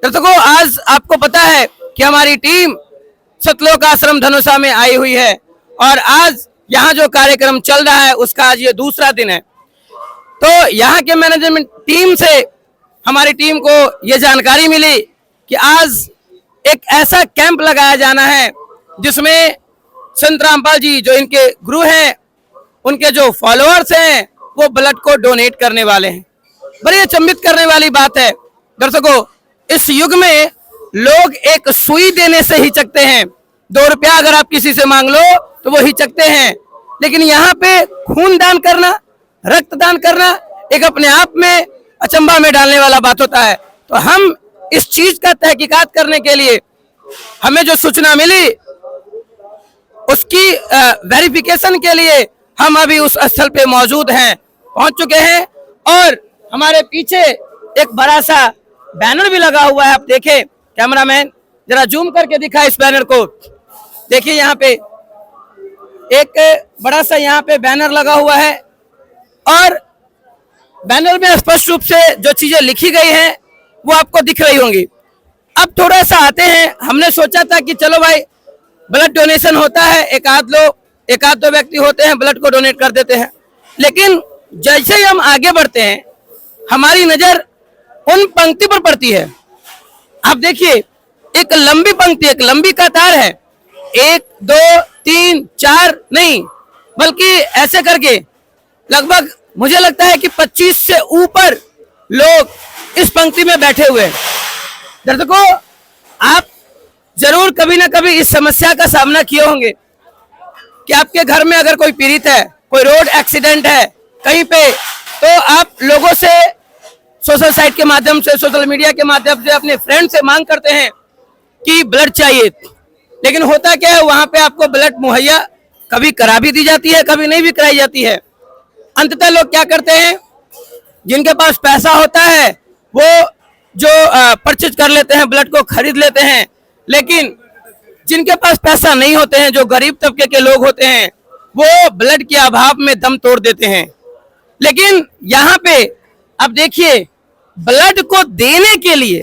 दर्शकों, आज आपको पता है कि हमारी टीम सतलोक आश्रम धनुषा में आई हुई है और आज यहाँ जो कार्यक्रम चल रहा है उसका आज ये दूसरा दिन है। तो यहाँ के मैनेजमेंट टीम से हमारी टीम को ये जानकारी मिली कि आज एक ऐसा कैंप लगाया जाना है जिसमें संत रामपाल जी जो इनके गुरु हैं, उनके जो फॉलोअर्स हैं वो ब्लड को डोनेट करने वाले हैं। बड़ी अचंभित करने वाली बात है दर्शकों, इस युग में लोग एक सुई देने से हिचकते हैं। 2 रुपया अगर आप किसी से मांग लो तो वो हिचकते हैं, लेकिन यहाँ पे खून दान करना, रक्तदान करना एक अपने आप में अचंभा में डालने वाला बात होता है। तो हम इस चीज का तहकीकात करने के लिए हमें जो सूचना मिली उसकी वेरिफिकेशन के लिए हम अभी उस स्थल पे मौजूद हैं, पहुंच चुके हैं। और हमारे पीछे एक बड़ा सा बैनर भी लगा हुआ है। आप देखें, कैमरामैन जरा जूम करके दिखा इस बैनर को। देखिए यहाँ पे एक बड़ा सा यहाँ पे बैनर लगा हुआ है और बैनर में स्पष्ट रूप से जो चीजें लिखी गई हैं वो आपको दिख रही होंगी। अब थोड़ा सा आते हैं, हमने सोचा था कि चलो भाई ब्लड डोनेशन होता है, एक आध दो व्यक्ति होते हैं ब्लड को डोनेट कर देते हैं, लेकिन जैसे ही हम आगे बढ़ते हैं हमारी नजर उन पंक्ति पर पड़ती है। आप देखिए, एक लंबी पंक्ति, एक लंबी कतार है, 1 2 3 4 नहीं बल्कि ऐसे करके लगभग मुझे लगता है कि 25 से ऊपर लोग इस पंक्ति में बैठे हुए हैं। दर्शकों, आप जरूर कभी ना कभी इस समस्या का सामना किए होंगे कि आपके घर में अगर कोई पीड़ित है, कोई रोड एक्सीडेंट है कहीं पे, तो आप लोगों से सोशल साइट के माध्यम से, सोशल मीडिया के माध्यम से, अपने फ्रेंड से मांग करते हैं कि ब्लड चाहिए, लेकिन होता क्या है वहां पे आपको ब्लड मुहैया कभी करा भी दी जाती है, कभी नहीं भी कराई जाती है। अंततः लोग क्या करते हैं, जिनके पास पैसा होता है वो जो परचेज कर लेते हैं, ब्लड को खरीद लेते हैं, लेकिन जिनके पास पैसा नहीं होते हैं, जो गरीब तबके के लोग होते हैं, वो ब्लड के अभाव में दम तोड़ देते हैं। लेकिन यहाँ पे अब देखिए, ब्लड को देने के लिए,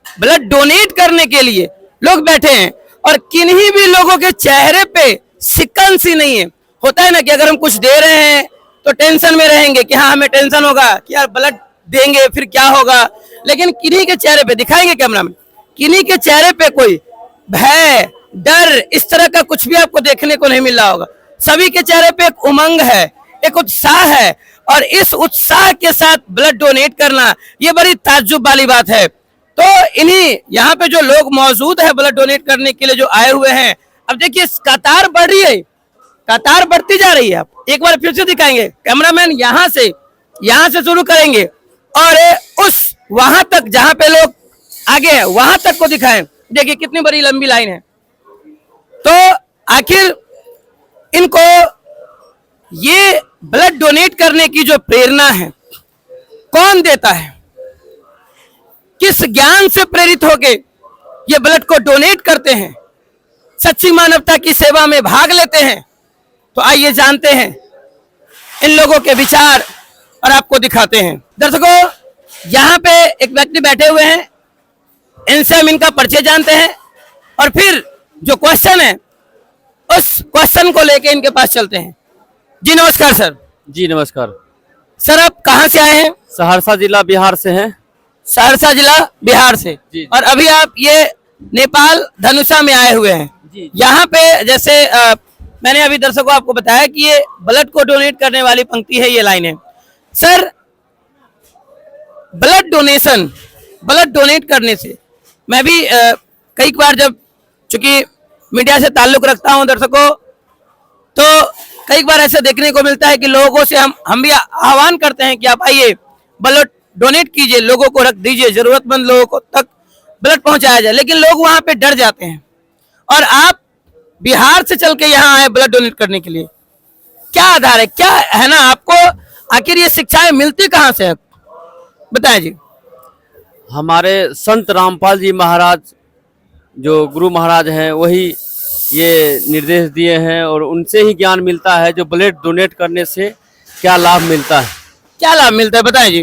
ब्लड डोनेट करने के लिए लोग बैठे हैं और किन्हीं भी लोगों के चेहरे पे सिकन सी नहीं है। होता है ना कि अगर हम कुछ दे रहे हैं तो टेंशन में रहेंगे कि हाँ हमें टेंशन होगा कि यार ब्लड देंगे फिर क्या होगा, लेकिन किन्हीं के चेहरे पे दिखाएंगे कैमरा में, किन्हीं के चेहरे पे कोई भय, डर, इस तरह का कुछ भी आपको देखने को नहीं मिल रहा होगा। सभी के चेहरे पे एक उमंग है, एक उत्साह है, और इस उत्साह के साथ ब्लड डोनेट करना ये बड़ी ताज्जुब वाली बात है। तो इन्हीं यहाँ पे जो लोग मौजूद है ब्लड डोनेट करने के लिए जो आए हुए हैं, अब देखिए कतार बढ़ रही है, कतार बढ़ती जा रही है। आप एक बार फिर से दिखाएंगे, कैमरामैन यहाँ से शुरू करेंगे और उस वहां तक जहां पे लोग आगे हैं वहां तक को दिखाएं। देखिए कितनी बड़ी लंबी लाइन है। तो आखिर इनको ये ब्लड डोनेट करने की जो प्रेरणा है कौन देता है, किस ज्ञान से प्रेरित होके ये ब्लड को डोनेट करते हैं, सच्ची मानवता की सेवा में भाग लेते हैं? तो आइए जानते हैं इन लोगों के विचार और आपको दिखाते हैं। दर्शकों, यहाँ पे एक व्यक्ति बैठे हुए हैं, इनसे हम इनका परिचय जानते हैं और फिर जो क्वेश्चन है उस क्वेश्चन को लेके इनके पास चलते हैं। जी नमस्कार सर। जी नमस्कार सर, आप कहाँ से आए हैं? सहरसा जिला बिहार से हैं। सहरसा जिला बिहार से जी। और अभी आप ये नेपाल धनुषा में आए हुए हैं। जी। यहाँ पे जैसे मैंने अभी दर्शकों आपको बताया कि ये ब्लड को डोनेट करने वाली पंक्ति है, ये लाइन है। Sir, blood donation, blood donate करने से मैं भी कई बार जब चूंकि मीडिया से ताल्लुक रखता हूं दर्शकों, तो कई बार ऐसे देखने को मिलता है कि लोगों से हम भी आह्वान करते हैं कि आप आइए ब्लड डोनेट कीजिए, लोगों को रख दीजिए, जरूरतमंद लोगों को तक ब्लड पहुंचाया जाए, लेकिन लोग वहां पे डर जाते हैं। और आप बिहार से चल के यहाँ आए ब्लड डोनेट करने के लिए, क्या आधार है, क्या है ना आपको, आखिर ये शिक्षाएं मिलती कहाँ से, बताएं जी। हमारे संत रामपाल जी महाराज जो गुरु महाराज हैं वही ये निर्देश दिए हैं और उनसे ही ज्ञान मिलता है जो ब्लड डोनेट करने से क्या लाभ मिलता है। क्या लाभ मिलता है बताएं जी।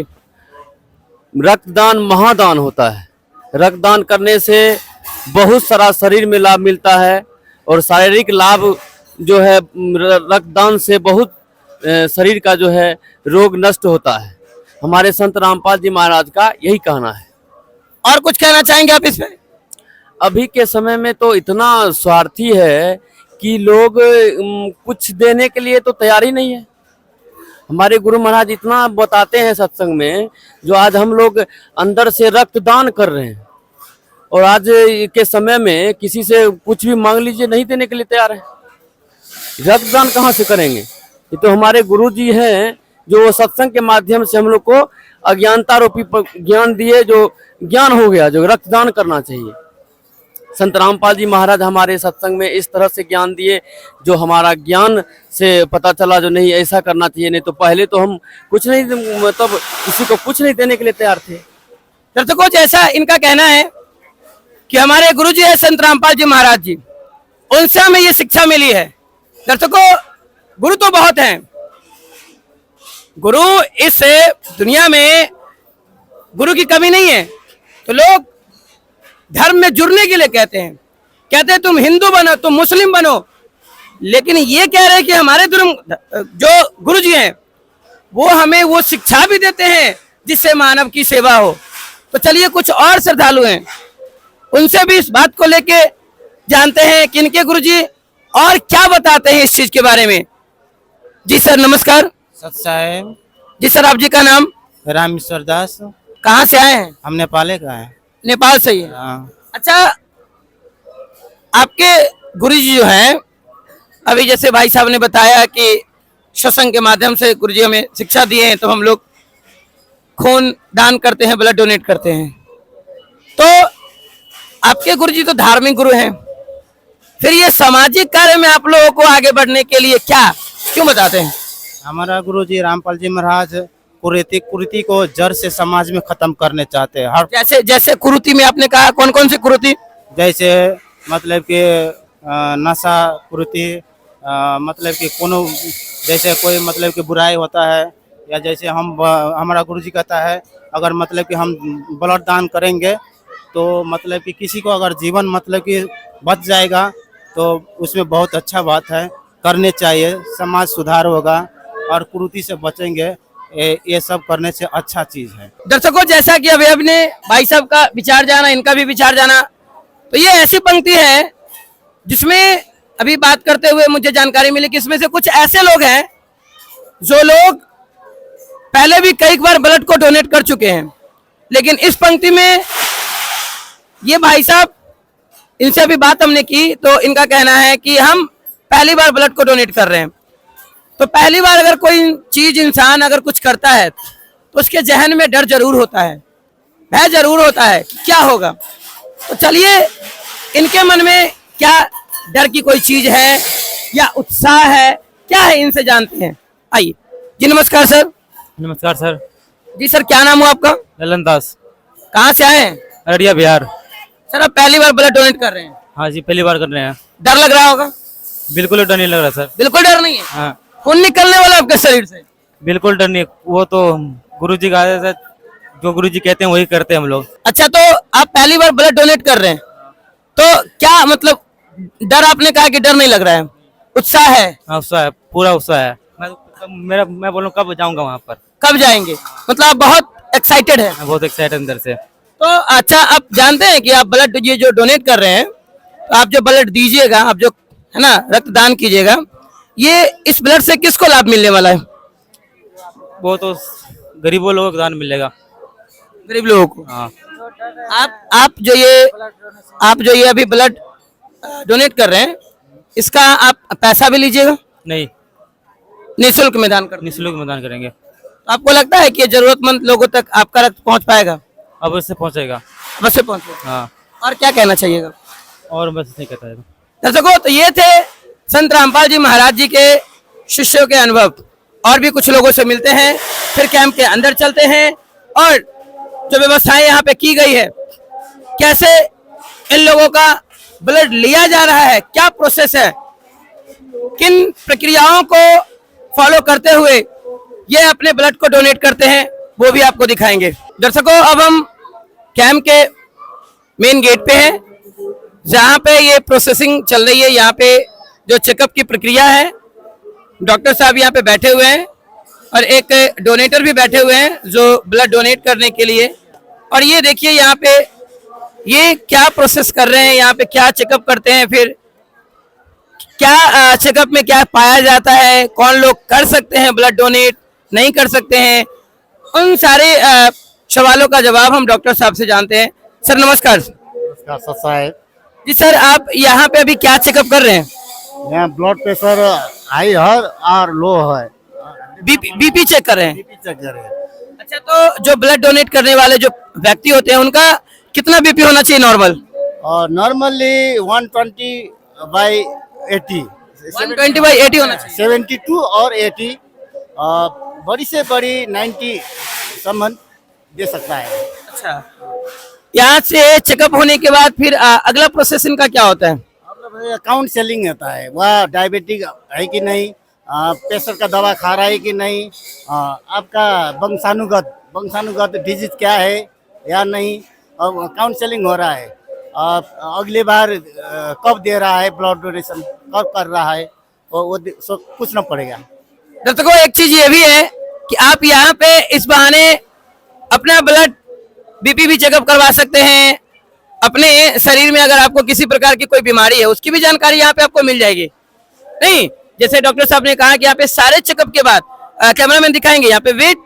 रक्तदान महादान होता है। रक्तदान करने से बहुत सारा शरीर में लाभ मिलता है और शारीरिक लाभ जो है रक्तदान से बहुत शरीर का जो है रोग नष्ट होता है। हमारे संत रामपाल जी महाराज का यही कहना है। और कुछ कहना चाहेंगे आप इस पे? अभी के समय में तो इतना स्वार्थी है कि लोग कुछ देने के लिए तो तैयार ही नहीं है। हमारे गुरु महाराज इतना बताते हैं सत्संग में, जो आज हम लोग अंदर से रक्तदान कर रहे हैं और आज के समय में किसी से कुछ भी मांग लीजिए नहीं देने के लिए तैयार है। रक्तदान कहाँ से करेंगे? ये तो हमारे गुरु जी हैं जो वो सत्संग के माध्यम से हम लोग को अज्ञानता रूपी ज्ञान दिए, जो ज्ञान हो गया, जो रक्तदान करना चाहिए। संत रामपाल जी महाराज हमारे सत्संग में इस तरह से ज्ञान दिए, जो हमारा ज्ञान से पता चला जो नहीं ऐसा करना चाहिए। नहीं तो पहले तो हम कुछ नहीं, मतलब किसी को कुछ नहीं देने के लिए तैयार थे। दर्शकों, जैसा इनका कहना है कि हमारे गुरु जी है संत रामपाल जी महाराज जी, उनसे हमें ये शिक्षा मिली है। दर्शकों, गुरु तो बहुत हैं, गुरु इस दुनिया में गुरु की कमी नहीं है। तो लोग धर्म में जुड़ने के लिए कहते हैं तुम हिंदू बनो, तुम मुस्लिम बनो, लेकिन ये कह रहे हैं कि हमारे जो गुरु जी हैं वो हमें वो शिक्षा भी देते हैं जिससे मानव की सेवा हो। तो चलिए कुछ और श्रद्धालु हैं, उनसे भी इस बात को लेके जानते हैं कि इनके गुरु जी और क्या बताते हैं इस चीज के बारे में। जी सर नमस्कार। सत साहेब। जी सर, आप जी का नाम? रामेश्वर दास। कहाँ से आए हैं? हम नेपाल का है। नेपाल से ही है। हाँ। अच्छा, आपके गुरुजी जो हैं, अभी जैसे भाई साहब ने बताया कि सत्संग के माध्यम से गुरुजी हमें शिक्षा दिए हैं, तो हम लोग खून दान करते हैं, ब्लड डोनेट करते हैं। तो आपके गुरुजी तो धार्मिक गुरु हैं, फिर ये सामाजिक कार्य में आप लोगों को आगे बढ़ने के लिए क्यों बताते हैं? हमारा गुरुजी रामपाल जी महाराज कुरीति को जड़ से समाज में खत्म करने चाहते हैं। हर जैसे कुरीति में आपने कहा, कौन कौन सी कुरीति? जैसे मतलब कि नशा कुरीति, मतलब कि कोनो जैसे कोई मतलब कि बुराई होता है, या जैसे हमारा गुरुजी कहता है अगर मतलब कि हम ब्लड दान करेंगे तो मतलब कि किसी को अगर जीवन मतलब कि बच जाएगा तो उसमें बहुत अच्छा बात है, करने चाहिए, समाज सुधार होगा और कुरीति से बचेंगे। ये सब करने से अच्छा चीज है। दर्शकों, जैसा कि अभी अपने भाई साहब का विचार जाना, इनका भी विचार जाना, तो ये ऐसी पंक्ति है जिसमें अभी बात करते हुए मुझे जानकारी मिली कि इसमें से कुछ ऐसे लोग हैं जो लोग पहले भी कई बार ब्लड को डोनेट कर चुके हैं, लेकिन इस पंक्ति में ये भाई साहब, इनसे अभी बात हमने की तो इनका कहना है कि हम पहली बार ब्लड को डोनेट कर रहे हैं। तो पहली बार अगर कोई चीज इंसान अगर कुछ करता है तो उसके जहन में डर जरूर होता है, भय जरूर होता है कि क्या होगा। तो चलिए इनके मन में क्या डर की कोई चीज है या उत्साह है, क्या है, इनसे जानते हैं। आइए जी। नमस्कार सर। नमस्कार सर। जी सर, क्या नाम हुआ आपका? ललन दास। कहाँ से आए हैं? अररिया बिहार। सर, आप पहली बार ब्लड डोनेट कर रहे हैं? हाँ जी, पहली बार कर रहे हैं। डर लग रहा होगा? बिल्कुल डर नहीं लग रहा सर। बिल्कुल डर नहीं है? हाँ, खून निकलने वाला आपके शरीर से? बिल्कुल डर नहीं, वो तो गुरुजी का आदेश है, जो गुरुजी कहते हैं वही करते हैं हम लोग। अच्छा, तो आप पहली बार ब्लड डोनेट कर रहे हैं, तो क्या मतलब डर, आपने कहा कि डर नहीं लग रहा है, उत्साह है? हाँ, उत्साह है, पूरा उत्साह है। मैं बोलूँ कब जाऊंगा वहाँ पर? कब जाएंगे? मतलब आप बहुत एक्साइटेड है? मैं बहुत एक्साइटेड अंदर से। तो अच्छा, आप जानते हैं कि आप ब्लड ये जो डोनेट कर रहे हैं, तो आप जो ब्लड दीजिएगा, आप जो है ना रक्तदान कीजिएगा, ये इस ब्लड से किसको लाभ मिलने वाला है? वो तो गरीबों लोगों को दान मिलेगा, गरीब लोगों को। हाँ। आप जो ये अभी ब्लड डोनेट कर रहे हैं, इसका आप पैसा भी लीजिएगा? नहीं, निःशुल्क में दान कर, निःशुल्क में दान करेंगे। आपको लगता है कि ये जरूरतमंद लोगों तक आपका रक्त पहुंच पाएगा? अवश्य पहुँचेगा। अवश्य पहुंचेगा। हाँ। और क्या कहना चाहिएगा? और बस नहीं कहता है। दर्शकों, तो ये थे संत रामपाल जी महाराज जी के शिष्यों के अनुभव। और भी कुछ लोगों से मिलते हैं, फिर कैंप के अंदर चलते हैं और जो व्यवस्थाएं यहाँ पे की गई है, कैसे इन लोगों का ब्लड लिया जा रहा है, क्या प्रोसेस है, किन प्रक्रियाओं को फॉलो करते हुए ये अपने ब्लड को डोनेट करते हैं, वो भी आपको दिखाएंगे। दर्शकों, अब हम कैंप के मेन गेट पे है, जहाँ पे ये प्रोसेसिंग चल रही है। यहाँ पे जो चेकअप की प्रक्रिया है, डॉक्टर साहब यहाँ पे बैठे हुए हैं और एक डोनेटर भी बैठे हुए हैं जो ब्लड डोनेट करने के लिए। और ये देखिए यहाँ पे ये क्या प्रोसेस कर रहे हैं, यहाँ पे क्या चेकअप करते हैं, फिर क्या चेकअप में क्या पाया जाता है, कौन लोग कर सकते हैं ब्लड डोनेट, नहीं कर सकते हैं, उन सारे सवालों का जवाब हम डॉक्टर साहब से जानते हैं। सर नमस्कार। नमस्कार सर साहब। जी सर, आप यहाँ पे अभी क्या चेकअप कर रहे हैं? यहाँ ब्लड प्रेशर हाई है और लो है, बीपी चेक कर रहे हैं। बीपी चेक कर रहे हैं। अच्छा, तो जो ब्लड डोनेट करने वाले जो व्यक्ति होते हैं उनका कितना बीपी होना चाहिए नॉर्मल? और नॉर्मली 120/80 120/80 होना चाहिए। 72 और 80, बड़ी से बड़ी 90 सम्मन दे सकता है। अच्छा, यहाँ से चेकअप होने के बाद फिर अगला प्रोसेस इनका क्या होता है? काउंसलिंग होता है, वह डायबिटिक है कि नहीं, प्रेशर का दवा खा रहा है कि नहीं, आपका वंशानुगत डिजीज क्या है या नहीं, और काउंसलिंग हो रहा है। अगली बार कब दे रहा है ब्लड डोनेशन, कब कर रहा है, वो पूछना पड़ेगा। दर्शकों, एक चीज ये भी है कि आप यहाँ पे इस बहाने अपना ब्लड बीपी भी चेकअप करवा सकते हैं। अपने शरीर में अगर आपको किसी प्रकार की कोई बीमारी है उसकी भी जानकारी यहाँ पे आपको मिल जाएगी। नहीं, जैसे डॉक्टर साहब ने कहा कि यहाँ पे सारे चेकअप के बाद कैमरामैन दिखाएंगे, यहाँ पे वेट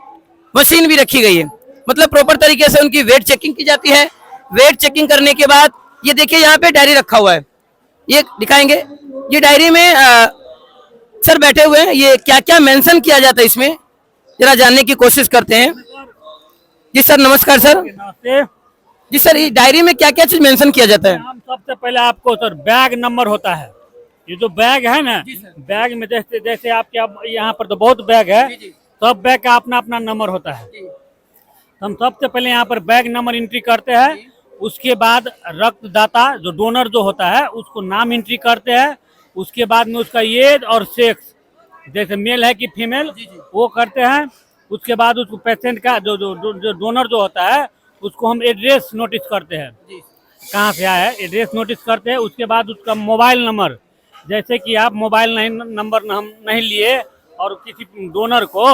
मशीन भी रखी गई है, मतलब प्रॉपर तरीके से उनकी वेट चेकिंग की जाती है। वेट चेकिंग करने के बाद ये देखिए यहाँ पे डायरी रखा हुआ है, ये दिखाएंगे। ये डायरी में सर बैठे हुए हैं, ये क्या क्या मेंशन किया जाता है इसमें जरा जानने की कोशिश करते हैं। जी सर नमस्कार सर। नमस्ते। जी सर, ये डायरी में क्या क्या चीज मेंशन किया जाता है? हम सबसे पहले आपको सर बैग नंबर होता है, ये जो बैग है ना, बैग में जैसे जैसे आपके अब यहाँ पर तो बहुत बैग है, सब बैग का अपना अपना नंबर होता है। हम सबसे पहले यहाँ पर बैग नंबर एंट्री करते हैं, उसके बाद रक्तदाता जो डोनर जो होता है उसको नाम एंट्री करते हैं, उसके बाद में उसका एज और सेक्स, जैसे मेल है कि फीमेल, वो करते हैं। उसके बाद उसको पेशेंट का जो डोनर जो होता है उसको हम एड्रेस नोटिस करते हैं, कहाँ से आया है एड्रेस नोटिस करते हैं। उसके बाद उसका मोबाइल नंबर, जैसे कि आप मोबाइल नंबर हम नहीं लिए और किसी डोनर को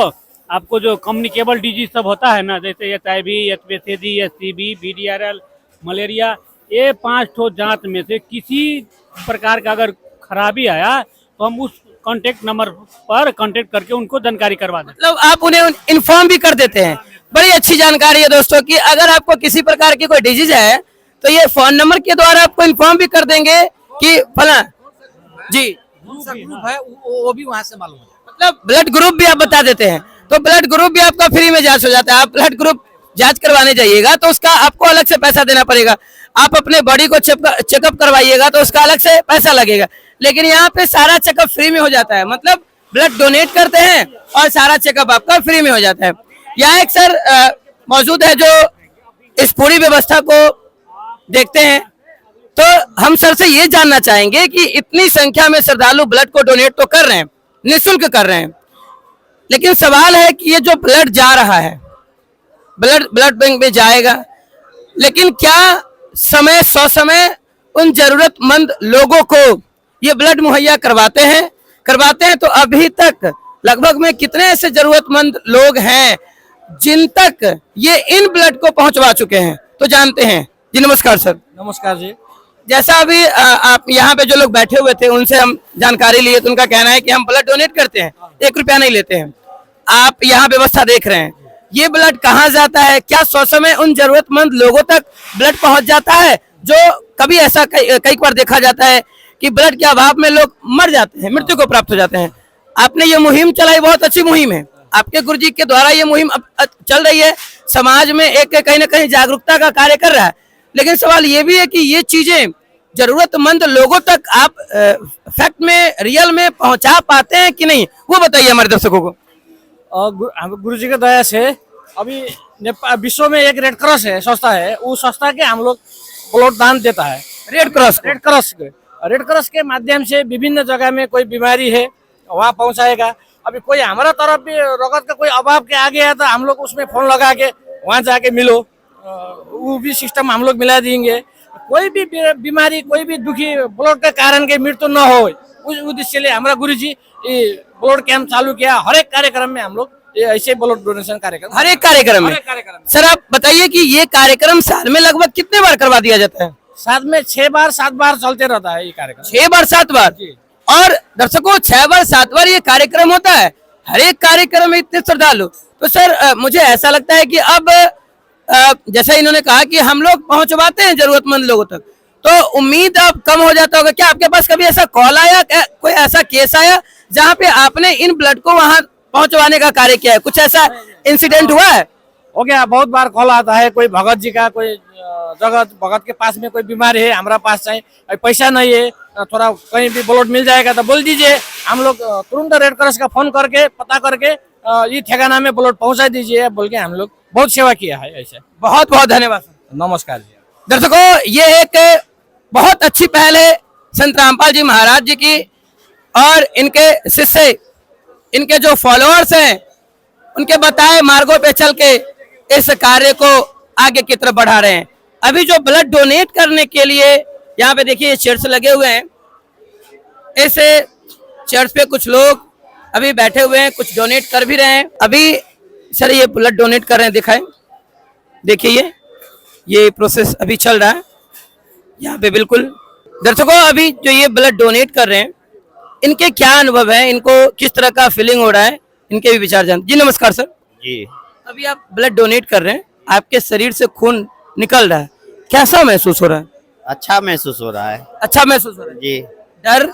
आपको जो कम्युनिकेबल डिजीज सब होता है ना, जैसे HIV, HPCV, SCV, VDRL, malaria, ये 5 ठो जांच में से किसी प्रकार का अगर खराबी आया तो हम उस कांटेक्ट नंबर पर कांटेक्ट करके उनको जानकारी करवा दें। मतलब आप उन्हें इन्फॉर्म भी कर देते हैं। बड़ी अच्छी जानकारी है दोस्तों कि अगर आपको किसी प्रकार की कोई डिजीज है तो ये फोन नंबर के द्वारा आपको इन्फॉर्म भी कर देंगे कि फला जी ग्रुप है वो भी वहाँ से मालूम हो जाए। मतलब ब्लड ग्रुप भी आप बता देते हैं, तो ब्लड ग्रुप भी आपका फ्री में जांच हो जाता है। आप ब्लड ग्रुप जांच करवाने जाइएगा तो उसका आपको अलग से पैसा देना पड़ेगा। आप अपने बॉडी को चेकअप करवाइएगा तो उसका अलग से पैसा लगेगा, लेकिन यहाँ पे सारा चेकअप फ्री में हो जाता है। मतलब ब्लड डोनेट करते हैं और सारा चेकअप आपका फ्री में हो जाता है। यहाँ एक सर मौजूद है जो इस पूरी व्यवस्था को देखते हैं, तो हम सर से ये जानना चाहेंगे कि इतनी संख्या में श्रद्धालु ब्लड को डोनेट तो कर रहे हैं, निःशुल्क कर रहे हैं, लेकिन सवाल है कि ये जो ब्लड जा रहा है ब्लड बैंक में जाएगा, लेकिन क्या समय ससमय उन जरूरतमंद लोगों को ये ब्लड मुहैया करवाते हैं तो अभी तक लगभग में कितने ऐसे जरूरतमंद लोग हैं जिन तक ये इन ब्लड को पहुंचवा चुके हैं, तो जानते हैं। जी नमस्कार सर। नमस्कार जी। जैसा अभी आप यहाँ पे जो लोग बैठे हुए थे उनसे हम जानकारी लिए, तो उनका कहना है कि हम ब्लड डोनेट करते हैं, 1 रुपया नहीं लेते हैं। आप यहाँ व्यवस्था देख रहे हैं, ये ब्लड कहाँ जाता है? क्या ससमय उन जरूरतमंद लोगों तक ब्लड पहुंच जाता है? जो कभी ऐसा कई बार देखा जाता है कि ब्लड के अभाव में लोग मर जाते हैं, मृत्यु को प्राप्त हो जाते हैं। आपने ये मुहिम चलाई, बहुत अच्छी मुहिम है, आपके गुरुजी के द्वारा ये मुहिम अब चल रही है, समाज में एक कहीं ना कहीं जागरूकता का कार्य कर रहा है। लेकिन सवाल ये भी है कि ये चीजें जरूरतमंद लोगों तक आप फैक्ट में रियल में पहुंचा पाते हैं कि नहीं, वो बताइए हमारे दर्शकों को। गुरु जी की दया से अभी विश्व में एक रेड क्रॉस है, संस्था है, उस संस्था के हम लोग ब्लड दान देता है। रेड क्रॉस के माध्यम से विभिन्न जगह में कोई बीमारी है वहाँ पहुँचाएगा। अभी कोई हमारा तरफ भी रगत का कोई अभाव के आ गया तो हम लोग उसमें फोन लगा के वहाँ जाके मिलो, वो भी सिस्टम हम लोग मिला देंगे। कोई भी बीमारी, कोई भी दुखी ब्लड के कारण के मृत्यु न हो, उस उद्देश्य से हमारा गुरुजी ये ब्लड कैंप चालू किया। हर एक कार्यक्रम में हम लोग ये ऐसे ब्लड डोनेशन कार्यक्रम, हर एक कार्यक्रम में। सर आप बताइए कि ये कार्यक्रम साल में लगभग कितने बार करवा दिया जाता है? साथ में 6 बार 7 बार चलते रहता है ये कार्यक्रम। 6 बार 7 बार। और दर्शकों 6 बार 7 बार ये कार्यक्रम होता है, हर एक कार्यक्रम में इतने श्रद्धालु। तो सर मुझे ऐसा लगता है कि अब जैसा इन्होंने कहा कि हम लोग पहुंचवाते हैं जरूरतमंद लोगों तक, तो उम्मीद अब कम हो जाता होगा। क्या आपके पास कभी ऐसा कॉल आया, कोई ऐसा केस आया जहाँ पे आपने इन ब्लड को वहां पहुंचवाने का कार्य किया है? कुछ ऐसा इंसिडेंट हुआ है? हो गया, बहुत बार कॉल आता है। कोई भगत जी का, कोई भगत के पास में कोई बीमारी है, हमारा पास चाहिए, पैसा नहीं है, थोड़ा कहीं भी ब्लड मिल जाएगा तो बोल दीजिए, हम लोग तुरंत रेड क्रॉस का फोन करके पता करके ये ठिकाना में ब्लड पहुंचा दीजिए बोल के हम लोग बहुत सेवा किया है। ऐसे बहुत बहुत धन्यवाद। नमस्कार जी। दर्शकों ये एक बहुत अच्छी पहल है संत रामपाल जी महाराज जी की, और इनके शिष्य, इनके जो फॉलोअर्स हैं, उनके बताए मार्गों पे चल के इस कार्य को आगे की तरफ बढ़ा रहे हैं। अभी जो ब्लड डोनेट करने के लिए यहाँ पे देखिए चेयर्स लगे हुए हैं, इस चेयर्स पे कुछ लोग अभी बैठे हुए हैं, कुछ डोनेट कर भी रहे हैं। अभी सर ये ब्लड डोनेट कर रहे हैं, दिखाएं, देखिए ये प्रोसेस अभी चल रहा है यहाँ पे। बिल्कुल दर्शकों अभी जो ये ब्लड डोनेट कर रहे हैं, इनके क्या अनुभव है, इनको किस तरह का फीलिंग हो रहा है, इनके भी विचार जान। जी नमस्कार सर। जी अभी आप ब्लड डोनेट कर रहे हैं, आपके शरीर से खून निकल रहा है, कैसा महसूस हो रहा है? अच्छा महसूस हो रहा है। अच्छा महसूस हो रहा है जी, डर?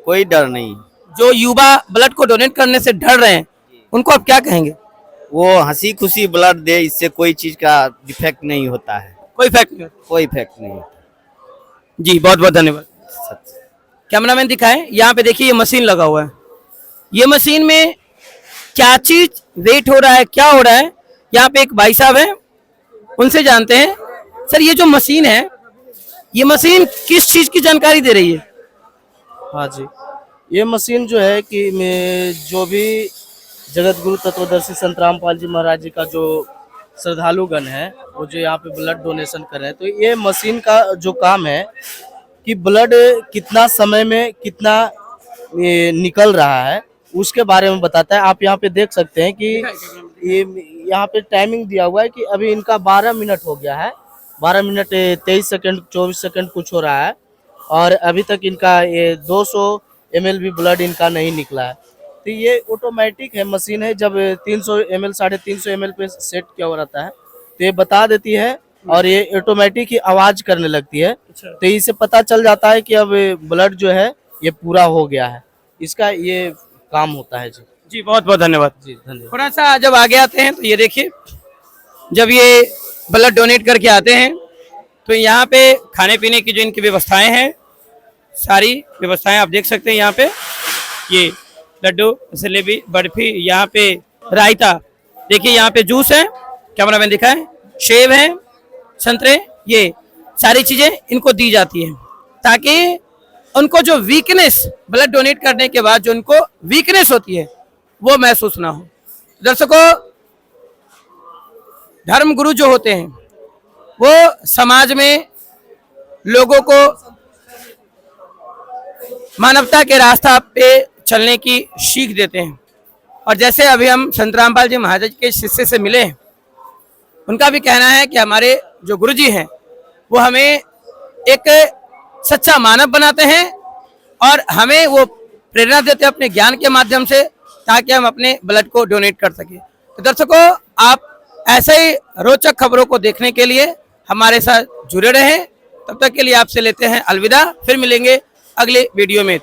कोई डर नहीं। जो युवा ब्लड को डोनेट करने से डर रहे हैं, उनको आप क्या कहेंगे? वो हंसी खुशी ब्लड दे, इससे कोई चीज का डिफेक्ट नहीं होता है, कोई फैक्ट नहीं होता। कोई इफेक्ट नहीं होता। जी बहुत बहुत धन्यवाद। सच। कैमरामैन दिखाएं, यहाँ पे देखिए ये मशीन लगा हुआ है, ये मशीन में क्या चीज वेट हो रहा है, क्या हो रहा है, यहाँ पे एक भाई साहब है, उनसे जानते हैं। सर ये जो मशीन है, ये मशीन किस चीज की जानकारी दे रही है? हाँ जी, ये मशीन जो है कि मैं जो भी जगत गुरु तत्वदर्शी संत रामपाल जी महाराज जी का जो श्रद्धालुगण है, वो जो यहाँ पे ब्लड डोनेशन कर रहे हैं, तो ये मशीन का जो काम है कि ब्लड कितना समय में कितना ये निकल रहा है उसके बारे में बताता है। आप यहाँ पे देख सकते हैं कि ये यहाँ पे टाइमिंग दिया हुआ है कि अभी इनका 12 मिनट हो गया है, 12 मिनट 23 सेकंड 24 सेकंड कुछ हो रहा है, और अभी तक इनका ये 200 ml भी ब्लड इनका नहीं निकला है। तो ये ऑटोमेटिक है मशीन है, जब 300 ml 350 ml पे सेट किया हुआ रहता है तो ये बता देती है, और ये ऑटोमेटिक ही आवाज करने लगती है। तो इससे पता चल जाता है कि अब ब्लड जो है ये पूरा हो गया है, इसका ये काम होता है। जी जी बहुत बहुत धन्यवाद। जी धन्यवाद। थोड़ा सा जब आगे आते हैं तो ये देखिए, जब ये ब्लड डोनेट करके आते हैं तो यहाँ पे खाने पीने की जो इनकी व्यवस्थाएं हैं, सारी व्यवस्थाएं आप देख सकते हैं। यहाँ पे ये लड्डू, जलेबी, बर्फी, यहाँ पे रायता, देखिए यहाँ पे जूस है, कैमरामैन दिखाएं, सेब है, संतरे, ये सारी चीजें इनको दी जाती हैं ताकि उनको जो वीकनेस, ब्लड डोनेट करने के बाद जो उनको वीकनेस होती है वो महसूस ना हो। दर्शकों धर्म गुरु जो होते हैं वो समाज में लोगों को मानवता के रास्ता पे चलने की सीख देते हैं। और जैसे अभी हम संत रामपाल जी महाराज के शिष्य से मिले हैं, उनका भी कहना है कि हमारे जो गुरुजी हैं वो हमें एक सच्चा मानव बनाते हैं और हमें वो प्रेरणा देते हैं अपने ज्ञान के माध्यम से, ताकि हम अपने ब्लड को डोनेट कर सकें। तो दर्शकों आप ऐसे ही रोचक खबरों को देखने के लिए हमारे साथ जुड़े रहें। तब तक के लिए आपसे लेते हैं अलविदा, फिर मिलेंगे अगले वीडियो में।